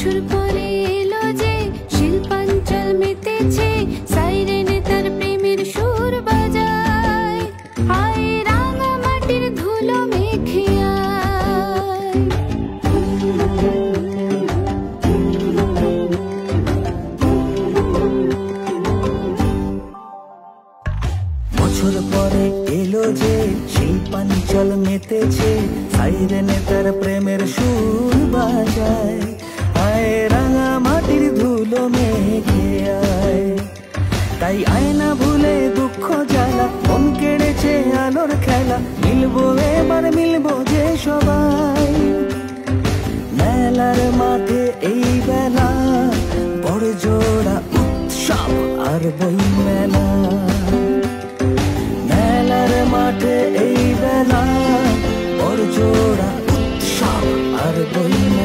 বছর পরে এলো যে শিল্পাঞ্চল মেতেছে, সাইরেনে তার প্রেমের সুর বাজায়। আয় রাঙা মাটির ধুলো মেখে আয়। বছর পরে এলো যে শিল্পাঞ্চল মেতেছে, সাইরেনে তার প্রেমের সুর বাজায়। আয় রাঙা মাটির ধুলো মেখে আয়। তাই আয়না ভুলে দুঃখ জ্বালা, মন কেড়েছে আলোর খেলা, মিলবো এবার মিলবো যে সবাই। মেলার মাঠে এই বেলা বড় জোড়া উৎসব আর বই মেলা। মেলার মাঠে এই বেলা বড় জোড়া উৎসব আর বই মেলা।